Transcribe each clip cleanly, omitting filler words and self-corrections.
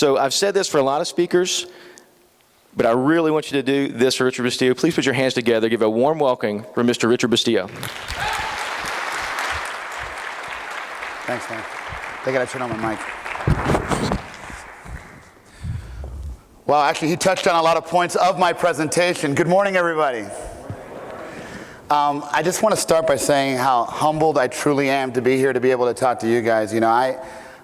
So I've said this for a lot of speakers, but I really want you to do this for Richard Bustillo. Please put your hands together. Give a warm welcome for Mr. Richard Bustillo. Thanks, man. I gotta turn on my mic. Well, actually, he touched on a lot of points of my presentation. Good morning, everybody. I just want to start by saying how humbled I truly am to be here to be able to talk to you guys. You know,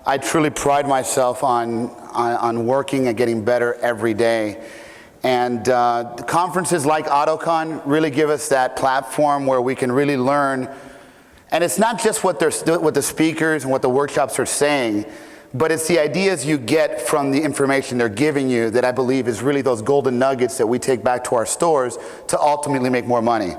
I truly pride myself on working and getting better every day. And conferences like Autocon really give us that platform where we can really learn. And it's not just what the speakers and what the workshops are saying, but it's the ideas you get from the information they're giving you that I believe is really those golden nuggets that we take back to our stores to ultimately make more money.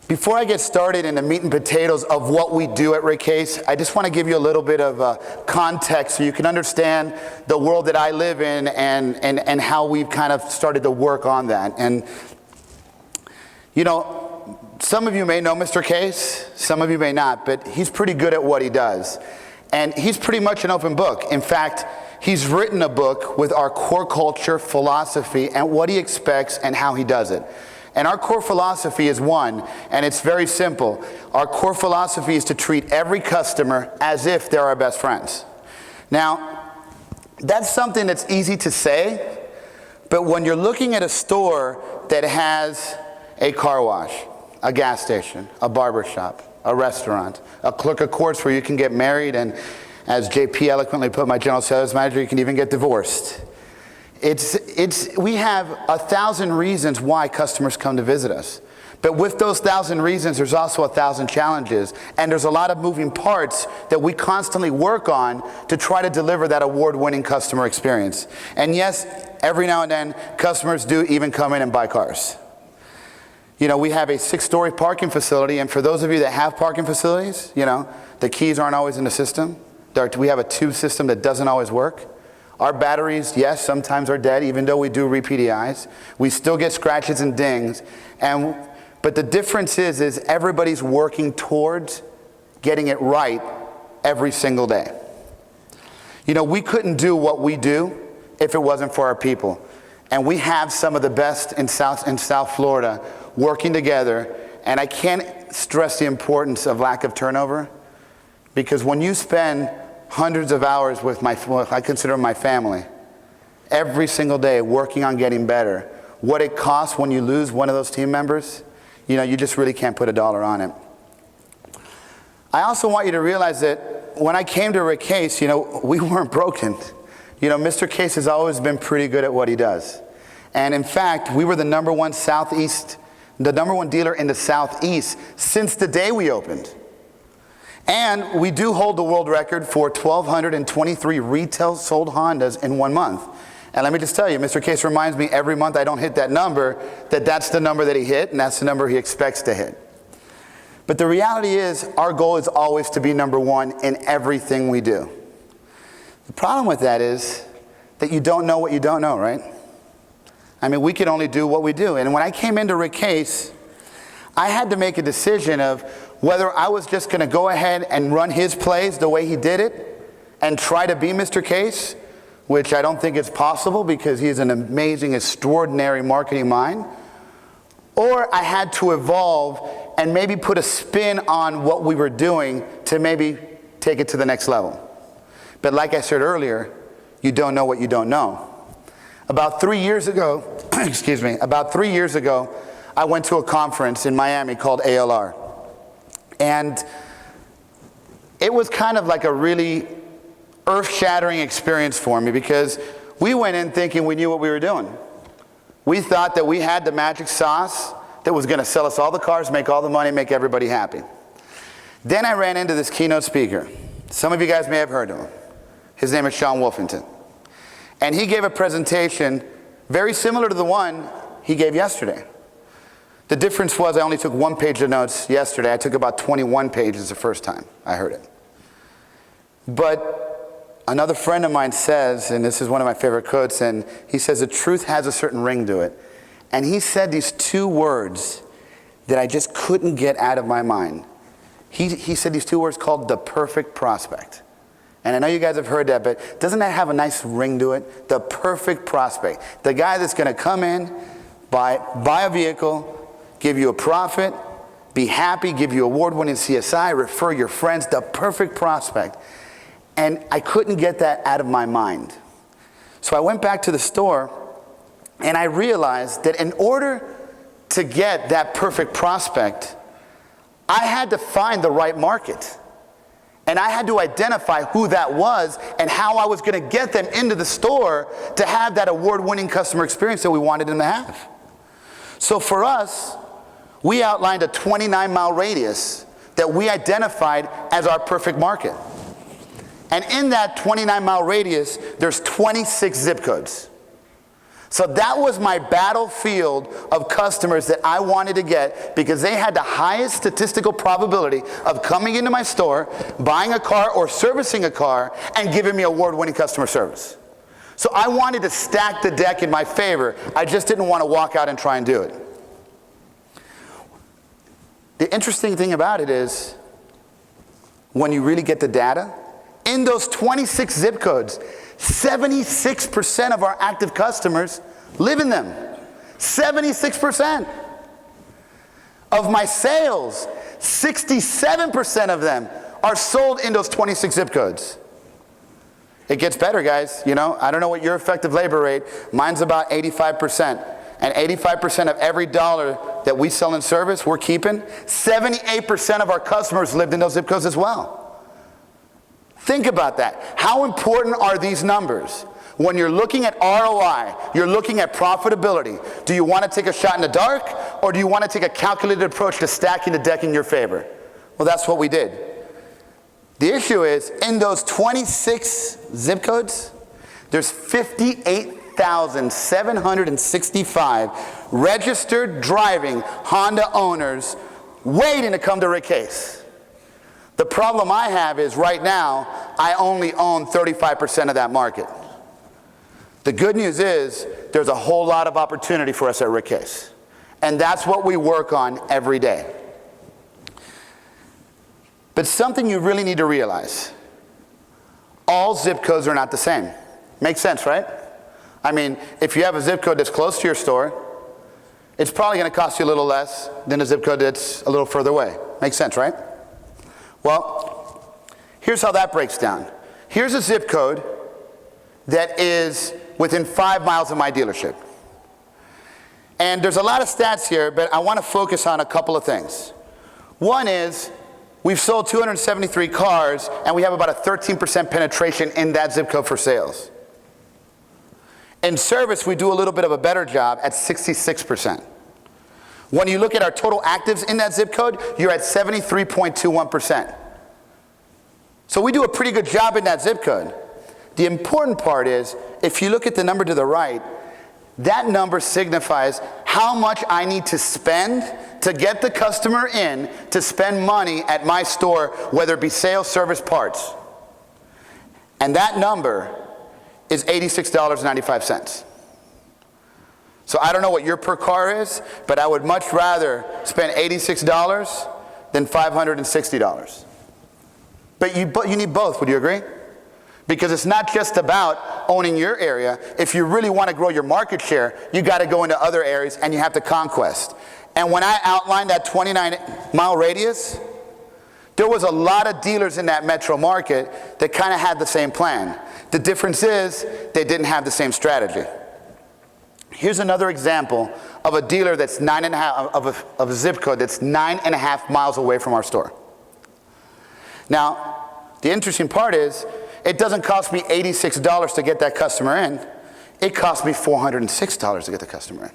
Before I get started in the meat and potatoes of what we do at Rick Case, I just want to give you a little bit of context so you can understand the world that I live in and how we've kind of started to work on that. And, you know, some of you may know Mr. Case, some of you may not, but he's pretty good at what he does. And he's pretty much an open book. In fact, he's written a book with our core culture, philosophy, and what he expects and how he does it. And our core philosophy is one, and it's very simple. Our core philosophy is to treat every customer as if they're our best friends. Now, that's something that's easy to say, but when you're looking at a store that has a car wash, a gas station, a barber shop, a restaurant, a clerk of courts where you can get married, and as JP eloquently put, my general sales manager, you can even get divorced. We have 1,000 reasons why customers come to visit us. But with those 1,000 reasons, there's also 1,000 challenges. And there's a lot of moving parts that we constantly work on to try to deliver that award-winning customer experience. And yes, every now and then, customers do even come in and buy cars. You know, we have a 6-story parking facility, and for those of you that have parking facilities, you know, the keys aren't always in the system. We have a tube system that doesn't always work. Our batteries, yes, sometimes are dead, even though we do re-PDIs. We still get scratches and dings. But the difference is everybody's working towards getting it right every single day. You know, we couldn't do what we do if it wasn't for our people. And we have some of the best in South Florida working together. And I can't stress the importance of lack of turnover, because when you spend hundreds of hours with what I consider my family, every single day working on getting better, what it costs when you lose one of those team members, you know, you just really can't put a dollar on it. I also want you to realize that when I came to Rick Case, you know, we weren't broken. You know, Mr. Case has always been pretty good at what he does. And in fact, we were the number one dealer in the Southeast since the day we opened. And we do hold the world record for 1,223 retail sold Hondas in 1 month. And let me just tell you, Mr. Case reminds me every month I don't hit that number, that's the number that he hit, and that's the number he expects to hit. But the reality is, our goal is always to be number one in everything we do. The problem with that is that you don't know what you don't know, right? I mean, we can only do what we do. And when I came into Rick Case, I had to make a decision of whether I was just going to go ahead and run his plays the way he did it and try to be Mr. Case, which I don't think is possible because he's an amazing, extraordinary marketing mind, or I had to evolve and maybe put a spin on what we were doing to maybe take it to the next level. But like I said earlier, you don't know what you don't know. About 3 years ago, I went to a conference in Miami called ALR. And it was kind of like a really earth-shattering experience for me, because we went in thinking we knew what we were doing. We thought that we had the magic sauce that was going to sell us all the cars, make all the money, make everybody happy. Then I ran into this keynote speaker. Some of you guys may have heard of him. His name is Sean Wolfington. And he gave a presentation very similar to the one he gave yesterday. The difference was I only took 1 page of notes yesterday. I took about 21 pages the first time I heard it. But another friend of mine says, and this is one of my favorite quotes, and he says, the truth has a certain ring to it. And he said these 2 words that I just couldn't get out of my mind. He said these 2 words called the perfect prospect. And I know you guys have heard that, but doesn't that have a nice ring to it? The perfect prospect. The guy that's going to come in, buy a vehicle, give you a profit, be happy, give you award-winning CSI, refer your friends, the perfect prospect. And I couldn't get that out of my mind. So I went back to the store and I realized that in order to get that perfect prospect, I had to find the right market. And I had to identify who that was and how I was going to get them into the store to have that award-winning customer experience that we wanted them to have. So for us, we outlined a 29-mile radius that we identified as our perfect market. And in that 29-mile radius, there's 26 zip codes. So that was my battlefield of customers that I wanted to get because they had the highest statistical probability of coming into my store, buying a car or servicing a car, and giving me award-winning customer service. So I wanted to stack the deck in my favor. I just didn't want to walk out and try and do it. The interesting thing about it is, when you really get the data, in those 26 zip codes, 76% of our active customers live in them. 76%. Of my sales, 67% of them are sold in those 26 zip codes. It gets better, guys. You know, I don't know what your effective labor rate, mine's about 85%. And 85% of every dollar that we sell in service, we're keeping. 78% of our customers lived in those zip codes as well. Think about that. How important are these numbers? When you're looking at ROI, you're looking at profitability. Do you want to take a shot in the dark, or do you want to take a calculated approach to stacking the deck in your favor? Well, that's what we did. The issue is, in those 26 zip codes, there's 58,765 registered driving Honda owners waiting to come to Rick Case. The problem I have is right now, I only own 35% of that market. The good news is there's a whole lot of opportunity for us at Rick Case. And that's what we work on every day. But something you really need to realize, all zip codes are not the same. Makes sense, right? I mean, if you have a zip code that's close to your store, it's probably going to cost you a little less than a zip code that's a little further away. Makes sense, right? Well, here's how that breaks down. Here's a zip code that is within 5 miles of my dealership. And there's a lot of stats here, but I want to focus on a couple of things. One is, we've sold 273 cars, and we have about a 13% penetration in that zip code for sales. In service, we do a little bit of a better job at 66%. When you look at our total actives in that zip code, you're at 73.21%. So we do a pretty good job in that zip code. The important part is, if you look at the number to the right, that number signifies how much I need to spend to get the customer in to spend money at my store, whether it be sales, service, parts. And that number is $86.95. So I don't know what your per car is, but I would much rather spend $86 than $560. But you need both, would you agree? Because it's not just about owning your area. If you really want to grow your market share, you got to go into other areas and you have to conquest. And when I outlined that 29-mile radius, there was a lot of dealers in that metro market that kind of had the same plan. The difference is they didn't have the same strategy. Here's another example of a dealer that's of a zip code that's 9.5 miles away from our store. Now, the interesting part is, it doesn't cost me $86 to get that customer in. It cost me $406 to get the customer in.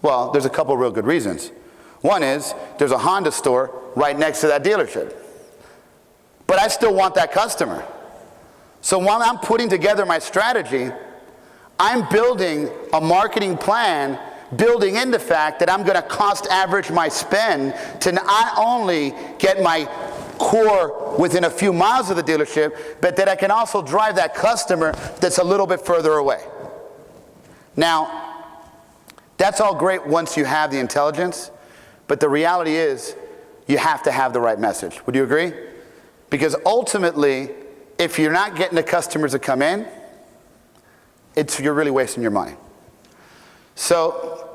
Well, there's a couple real good reasons. One is, there's a Honda store right next to that dealership. But I still want that customer. So while I'm putting together my strategy, I'm building a marketing plan, building in the fact that I'm going to cost average my spend to not only get my core within a few miles of the dealership, but that I can also drive that customer that's a little bit further away. Now, that's all great once you have the intelligence, but the reality is you have to have the right message. Would you agree? Because ultimately, if you're not getting the customers to come in, you're really wasting your money. So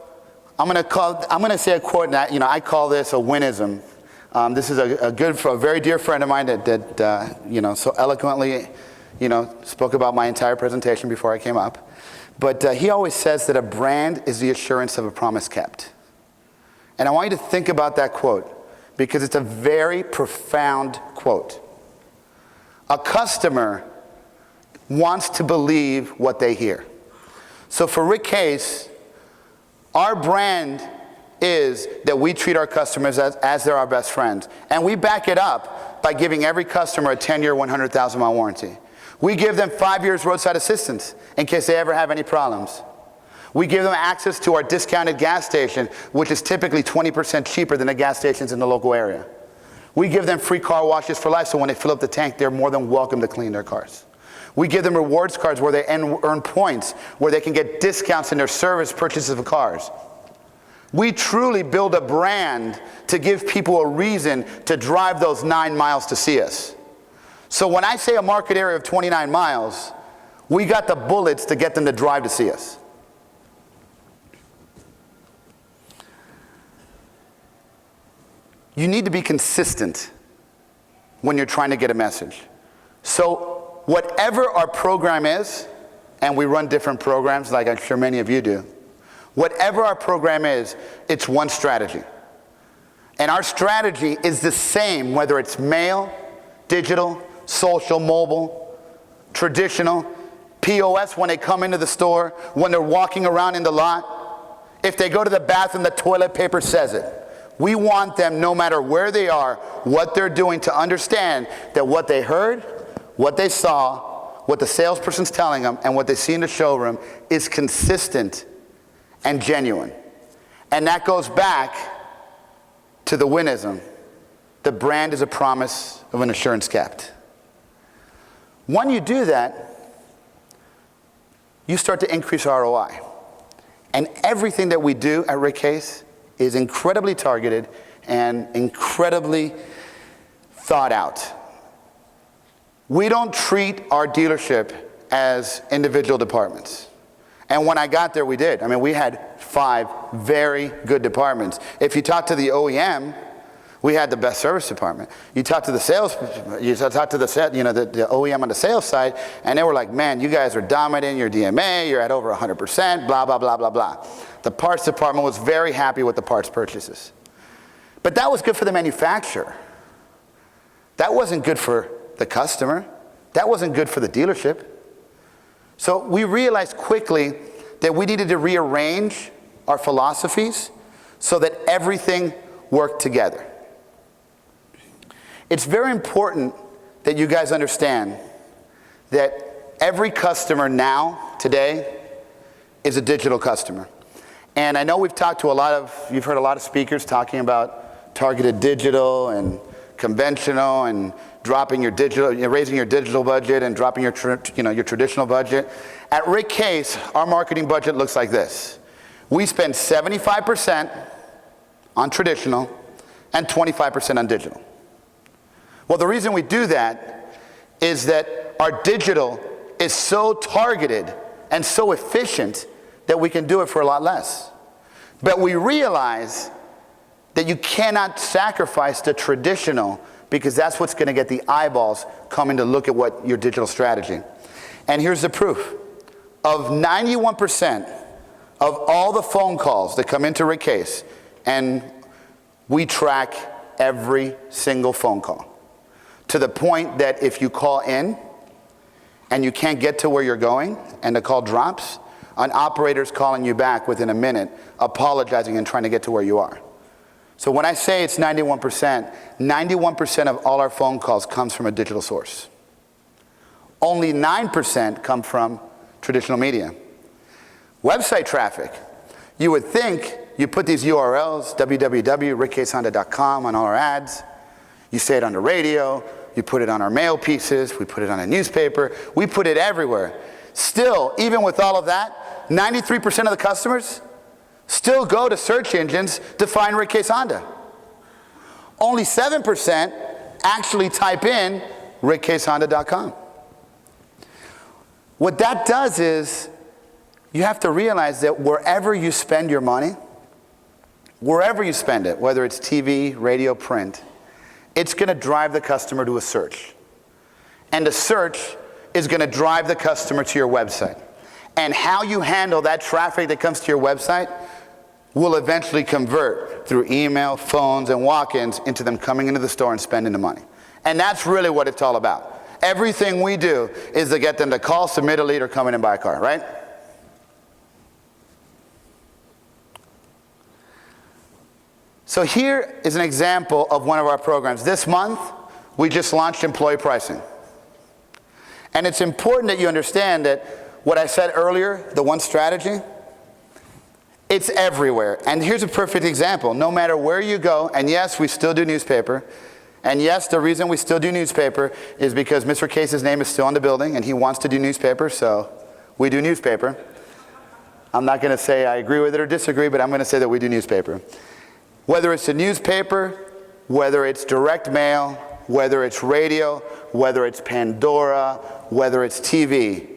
I'm going to say a quote that, I call this a winism. This is a very dear friend of mine that so eloquently, spoke about my entire presentation before I came up. But he always says that a brand is the assurance of a promise kept. And I want you to think about that quote because it's a very profound quote. A customer wants to believe what they hear. So for Rick Case, our brand is that we treat our customers as they're our best friends. And we back it up by giving every customer a 10-year, 100,000-mile warranty. We give them 5 years roadside assistance in case they ever have any problems. We give them access to our discounted gas station, which is typically 20% cheaper than the gas stations in the local area. We give them free car washes for life, so when they fill up the tank, they're more than welcome to clean their cars. We give them rewards cards where they earn points, where they can get discounts in their service purchases of cars. We truly build a brand to give people a reason to drive those 9 miles to see us. So when I say a market area of 29 miles, we got the bullets to get them to drive to see us. You need to be consistent when you're trying to get a message. So whatever our program is, and we run different programs like I'm sure many of you do, whatever our program is, it's one strategy. And our strategy is the same whether it's mail, digital, social, mobile, traditional, POS when they come into the store, when they're walking around in the lot. If they go to the bathroom, the toilet paper says it. We want them, no matter where they are, what they're doing, to understand that what they heard, what they saw, what the salesperson's telling them, and what they see in the showroom is consistent and genuine. And that goes back to the winism. The brand is a promise of an assurance kept. When you do that, you start to increase ROI. And everything that we do at Rick Case is incredibly targeted and incredibly thought out. We don't treat our dealership as individual departments. And when I got there, we did. I mean, we had 5 very good departments. If you talk to the OEM, we had the best service department. You talk to the sales, the OEM on the sales side, and they were like, man, you guys are dominating your DMA, you're at over 100%, blah, blah, blah, blah, blah. The parts department was very happy with the parts purchases. But that was good for the manufacturer. That wasn't good for the customer. That wasn't good for the dealership. So we realized quickly that we needed to rearrange our philosophies so that everything worked together. It's very important that you guys understand that every customer now, today, is a digital customer. And I know you've heard a lot of speakers talking about targeted digital and conventional and dropping your digital, raising your digital budget and dropping your traditional budget. At Rick Case, our marketing budget looks like this. We spend 75% on traditional and 25% on digital. Well, the reason we do that is that our digital is so targeted and so efficient that we can do it for a lot less. But we realize that you cannot sacrifice the traditional because that's what's going to get the eyeballs coming to look at what your digital strategy. And here's the proof. Of 91% of all the phone calls that come into Rick Case, and we track every single phone call, to the point that if you call in and you can't get to where you're going and the call drops, an operator's calling you back within a minute, apologizing and trying to get to where you are. So when I say it's 91% of all our phone calls comes from a digital source. Only 9% come from traditional media. Website traffic. You would think you put these URLs, www.rickcasehonda.com, on all our ads. You say it on the radio. You put it on our mail pieces. We put it on a newspaper. We put it everywhere. Still, even with all of that, 93% of the customers still go to search engines to find Rick Case Honda. Only 7% actually type in rickcasehonda.com. What that does is you have to realize that wherever you spend your money, wherever you spend it, whether it's TV, radio, print, it's going to drive the customer to a search. And the search is going to drive the customer to your website. And how you handle that traffic that comes to your website will eventually convert through email, phones, and walk-ins into them coming into the store and spending the money. And that's really what it's all about. Everything we do is to get them to call, submit a lead, or come in and buy a car, right? So here is an example of one of our programs. This month, we just launched employee pricing. And it's important that you understand that what I said earlier, the one strategy, it's everywhere. And here's a perfect example. No matter where you go, and yes, we still do newspaper, and yes, the reason we still do newspaper is because Mr. Case's name is still on the building, and he wants to do newspaper, so we do newspaper. I'm not going to say I agree with it or disagree, but I'm going to say that we do newspaper. Whether it's a newspaper, whether it's direct mail, whether it's radio, whether it's Pandora, whether it's TV,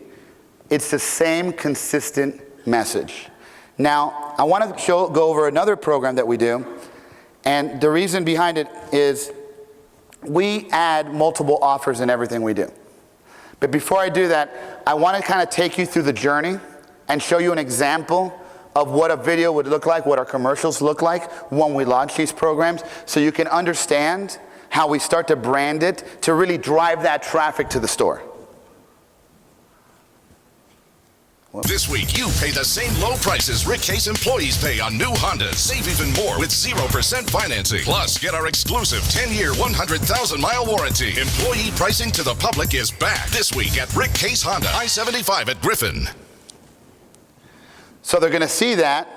it's the same consistent message. Now, I want to go over another program that we do, and the reason behind it is we add multiple offers in everything we do. But before I do that, I want to kind of take you through the journey and show you an example of what a video would look like, what our commercials look like when we launch these programs, so you can understand how we start to brand it to really drive that traffic to the store. This week, you pay the same low prices Rick Case employees pay on new Hondas. Save even more with 0% financing. Plus, get our exclusive 10-year, 100,000-mile warranty. Employee pricing to the public is back this week at Rick Case Honda, I-75 at Griffin. So they're going to see that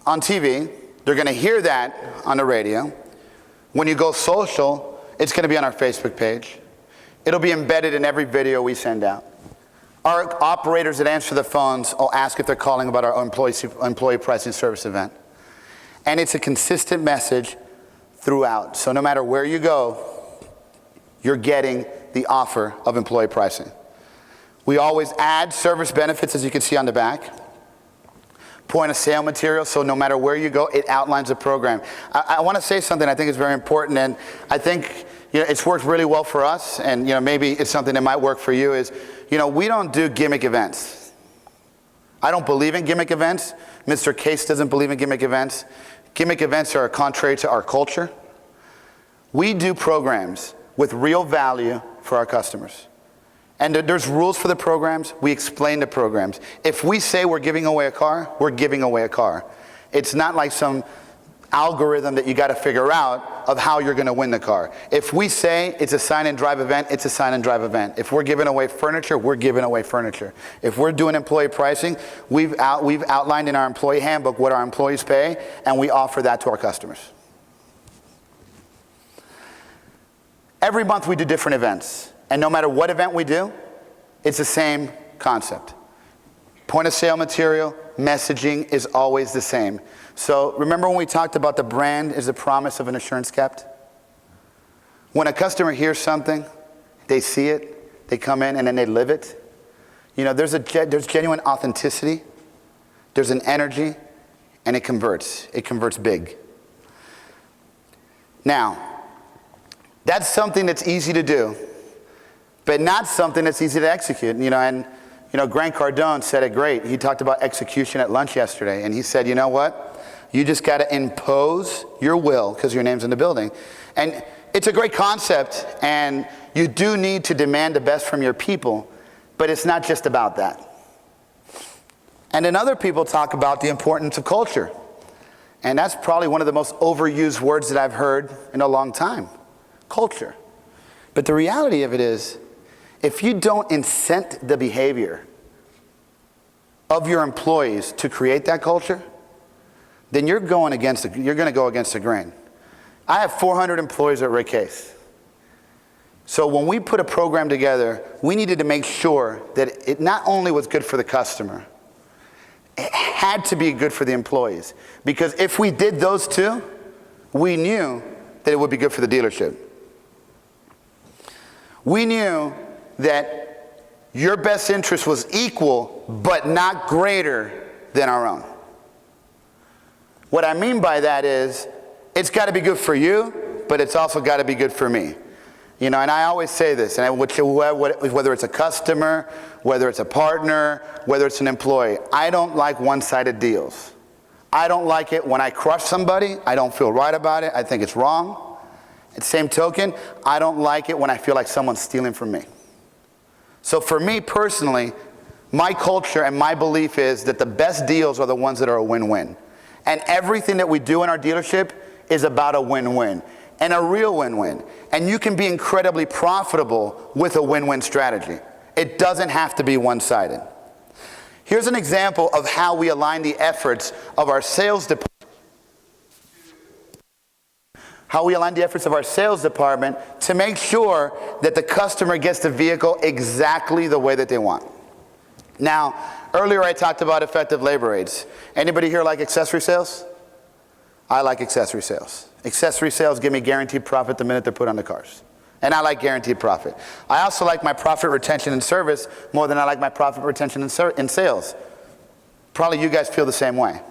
on TV. They're going to hear that on the radio. When you go social, it's going to be on our Facebook page. It'll be embedded in every video we send out. Our operators that answer the phones will ask if they're calling about our employee pricing service event. And it's a consistent message throughout. So no matter where you go, you're getting the offer of employee pricing. We always add service benefits, as you can see on the back. Point of sale material, so no matter where you go, it outlines the program. I want to say something I think is very important, and I think it's worked really well for us, and maybe it's something that might work for you, is we don't do gimmick events. I don't believe in gimmick events. Mr. Case doesn't believe in gimmick events. Gimmick events are contrary to our culture. We do programs with real value for our customers. And there's rules for the programs. We explain the programs. If we say we're giving away a car, we're giving away a car. It's not like some algorithm that you got to figure out of how you're going to win the car. If we say it's a sign and drive event, it's a sign and drive event. If we're giving away furniture, we're giving away furniture. If we're doing employee pricing, we've outlined in our employee handbook what our employees pay, and we offer that to our customers. Every month we do different events. And no matter what event we do, it's the same concept. Point of sale material, messaging is always the same. So remember when we talked about the brand is the promise of an assurance kept? When a customer hears something, they see it, they come in, and then they live it. There's genuine authenticity, there's an energy, and it converts. It converts big. Now, that's something that's easy to do, but not something that's easy to execute. And Grant Cardone said it great. He talked about execution at lunch yesterday, and he said, you know what? You just got to impose your will because your name's in the building. And it's a great concept, and you do need to demand the best from your people, but it's not just about that. And then other people talk about the importance of culture. And that's probably one of the most overused words that I've heard in a long time, culture. But the reality of it is, if you don't incent the behavior of your employees to create that culture, then you're going to go against the grain. I have 400 employees at Rick Case. So when we put a program together, we needed to make sure that it not only was good for the customer, it had to be good for the employees. Because if we did those two, we knew that it would be good for the dealership. We knew that your best interest was equal but not greater than our own. What I mean by that is, it's got to be good for you, but it's also got to be good for me. You know, and I always say this, and whether it's a customer, whether it's a partner, whether it's an employee, I don't like one-sided deals. I don't like it when I crush somebody. I don't feel right about it. I think it's wrong. At the same token, I don't like it when I feel like someone's stealing from me. So for me personally, my culture and my belief is that the best deals are the ones that are a win-win. And everything that we do in our dealership is about a win-win, and a real win-win. And you can be incredibly profitable with a win-win strategy. It doesn't have to be one-sided. Here's an example of how we align the efforts of our sales department. How we align the efforts of our sales department to make sure that the customer gets the vehicle exactly the way that they want. Now, earlier I talked about effective labor rates. Anybody here like accessory sales? I like accessory sales. Accessory sales give me guaranteed profit the minute they're put on the cars. And I like guaranteed profit. I also like my profit retention in service more than I like my profit retention in sales. Probably you guys feel the same way.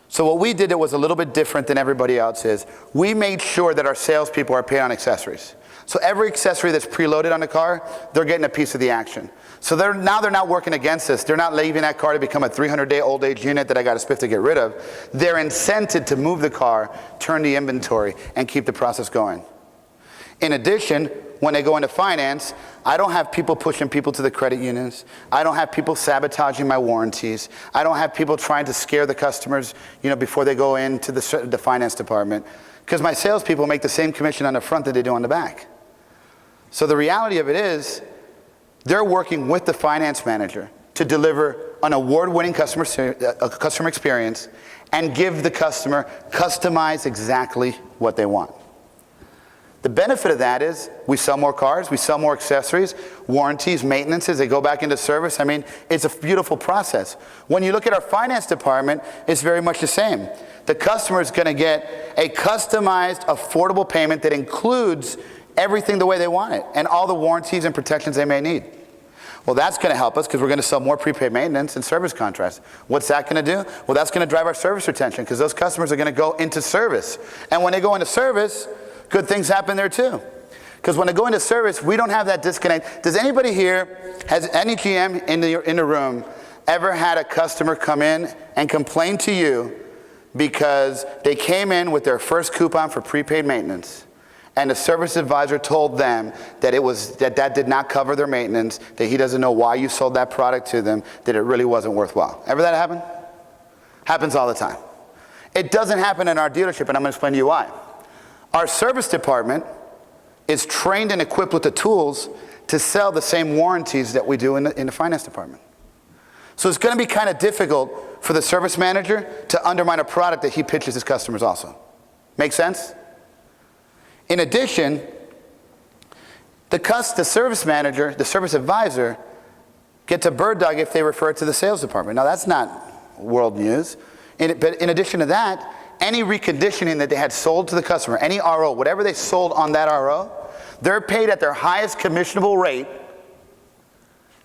So what we did that was a little bit different than everybody else is, we made sure that our salespeople are paid on accessories. So every accessory that's preloaded on the car, they're getting a piece of the action. So they're not working against us. They're not leaving that car to become a 300-day old age unit that I got to spiff to get rid of. They're incented to move the car, turn the inventory, and keep the process going. In addition, when they go into finance, I don't have people pushing people to the credit unions. I don't have people sabotaging my warranties. I don't have people trying to scare the customers, before they go into the finance department. Because my salespeople make the same commission on the front that they do on the back. So the reality of it is, they're working with the finance manager to deliver an award-winning customer experience and give the customer customize exactly what they want. The benefit of that is we sell more cars, we sell more accessories, warranties, maintenances, they go back into service. I mean, it's a beautiful process. When you look at our finance department, it's very much the same. The customer is going to get a customized, affordable payment that includes everything the way they want it and all the warranties and protections they may need. Well, that's going to help us because we're going to sell more prepaid maintenance and service contracts. What's that going to do? Well, that's going to drive our service retention because those customers are going to go into service. And when they go into service, good things happen there too. Because when they go into service, we don't have that disconnect. Does anybody here, has any GM in the room ever had a customer come in and complain to you because they came in with their first coupon for prepaid maintenance and the service advisor told them that that did not cover their maintenance, that he doesn't know why you sold that product to them, that it really wasn't worthwhile? Ever that happen? Happens all the time. It doesn't happen in our dealership, and I'm going to explain to you why. Our service department is trained and equipped with the tools to sell the same warranties that we do in the finance department. So it's going to be kind of difficult for the service manager to undermine a product that he pitches his customers also. Make sense? In addition, the service manager, the service advisor, gets a bird dog if they refer it to the sales department. Now, that's not world news. But in addition to that, any reconditioning that they had sold to the customer, any RO, whatever they sold on that RO, they're paid at their highest commissionable rate,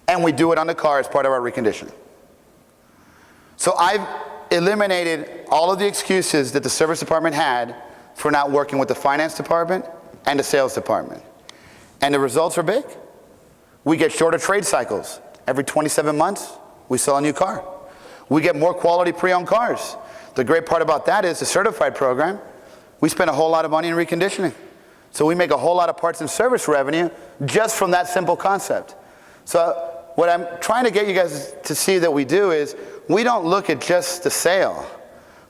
and we do it on the car as part of our reconditioning. So I've eliminated all of the excuses that the service department had for not working with the finance department and the sales department. And the results are big. We get shorter trade cycles. Every 27 months, we sell a new car. We get more quality pre-owned cars. The great part about that is the certified program, we spend a whole lot of money in reconditioning. So we make a whole lot of parts and service revenue just from that simple concept. So what I'm trying to get you guys to see that we do is we don't look at just the sale.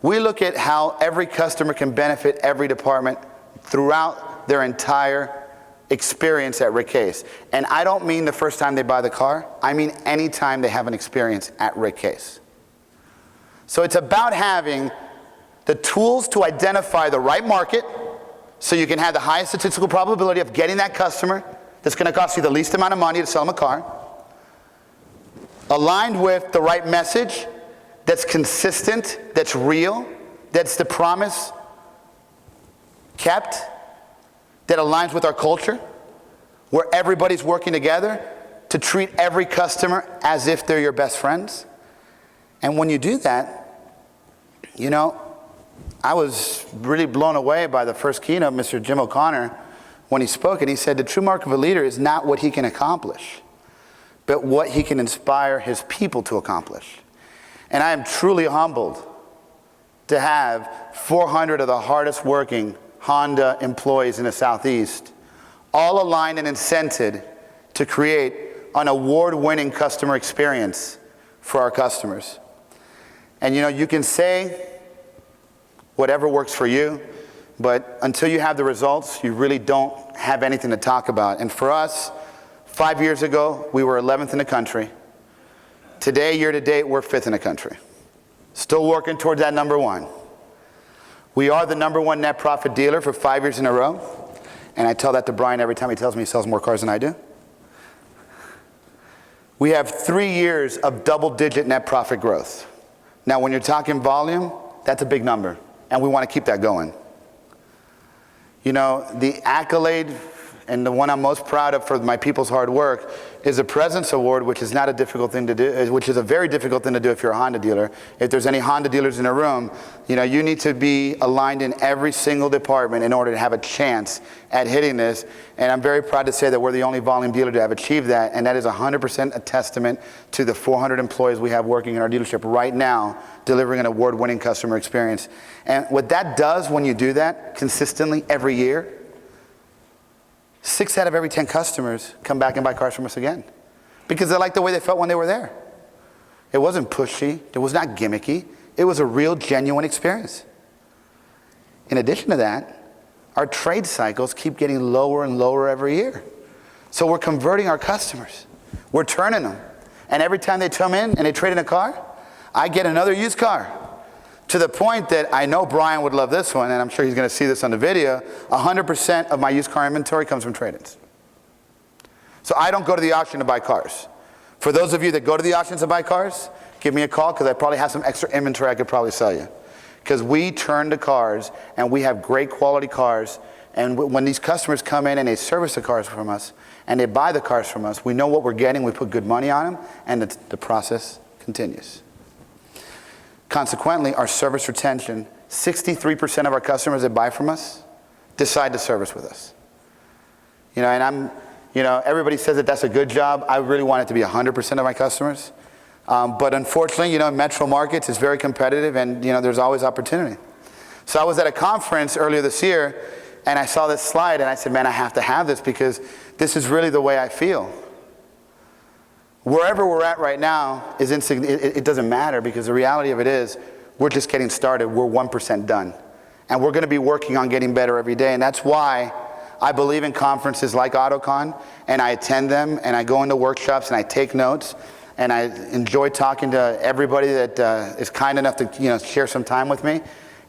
We look at how every customer can benefit every department throughout their entire experience at Rick Case. And I don't mean the first time they buy the car. I mean any time they have an experience at Rick Case. So it's about having the tools to identify the right market so you can have the highest statistical probability of getting that customer that's going to cost you the least amount of money to sell them a car, aligned with the right message that's consistent, that's real, that's the promise kept, that aligns with our culture, where everybody's working together to treat every customer as if they're your best friends. And when you do that, you know, I was really blown away by the first keynote, Mr. Jim O'Connor, when he spoke, and he said the true mark of a leader is not what he can accomplish, but what he can inspire his people to accomplish. And I am truly humbled to have 400 of the hardest working Honda employees in the Southeast, all aligned and incented to create an award-winning customer experience for our customers. And you know, you can say whatever works for you, but until you have the results, you really don't have anything to talk about. And for us, 5 years ago, we were 11th in the country. Today, year to date, we're 5th in the country. Still working towards that number one. We are the number one net profit dealer for 5 years in a row. And I tell that to Brian every time he tells me he sells more cars than I do. We have 3 years of double-digit net profit growth. Now, when you're talking volume, that's a big number. And we want to keep that going. You know, the accolade and the one I'm most proud of for my people's hard work is a President's Award, which is not a difficult thing to do, which is a very difficult thing to do if you're a Honda dealer. If there's any Honda dealers in the room, you know, you need to be aligned in every single department in order to have a chance at hitting this. And I'm very proud to say that we're the only volume dealer to have achieved that, and that is 100% a testament to the 400 employees we have working in our dealership right now, delivering an award-winning customer experience. And what that does when you do that consistently every year, 6 out of every 10 customers come back and buy cars from us again because they like the way they felt when they were there. It wasn't pushy. It was not gimmicky. It was a real, genuine experience. In addition to that, our trade cycles keep getting lower and lower every year. So we're converting our customers. We're turning them. And every time they come in and they trade in a car, I get another used car. To the point that I know Brian would love this one, and I'm sure he's going to see this on the video, 100% of my used car inventory comes from trade-ins. So I don't go to the auction to buy cars. For those of you that go to the auctions to buy cars, give me a call because I probably have some extra inventory I could probably sell you. Because we turn the cars and we have great quality cars, and when these customers come in and they service the cars from us and they buy the cars from us, we know what we're getting, we put good money on them, and the process continues. Consequently, our service retention, 63% of our customers that buy from us decide to service with us. You know, and everybody says that that's a good job. I really want it to be 100% of my customers. But unfortunately, you know, in metro markets, it's very competitive and, you know, there's always opportunity. So I was at a conference earlier this year and I saw this slide and I said, man, I have to have this because this is really the way I feel. Wherever we're at right now is it doesn't matter because the reality of it is we're just getting started. We're 1% done. And we're going to be working on getting better every day. And that's why I believe in conferences like Autocon, and I attend them, and I go into workshops, and I take notes, and I enjoy talking to everybody that is kind enough to, you know, share some time with me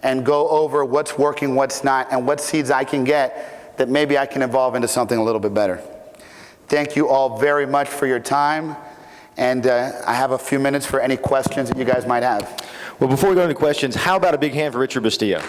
and go over what's working, what's not, and what seeds I can get that maybe I can evolve into something a little bit better. Thank you all very much for your time, and I have a few minutes for any questions that you guys might have. Well, before we go into questions, how about a big hand for Richard Bustillo?